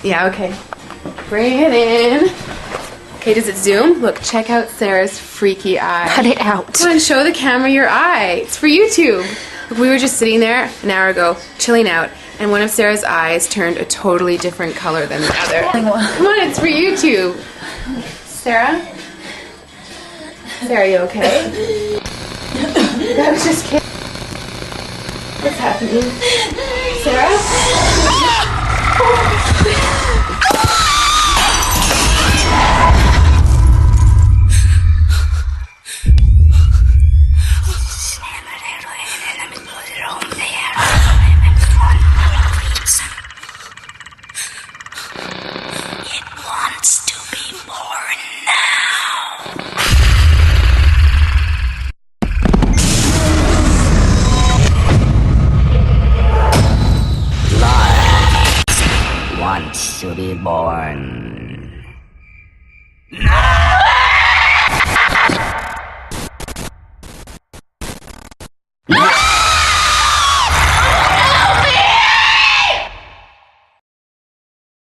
Yeah, okay. Bring it in. Okay, does it zoom? Look, check out Sarah's freaky eye. Cut it out. Come on, show the camera your eye. It's for YouTube. Look, we were just sitting there an hour ago, chilling out, and one of Sarah's eyes turned a totally different color than the other. Come on, it's for YouTube. Sarah? Sarah, you okay? I was just kidding. What's happening? Sarah? Wants to be born now. Life wants to be born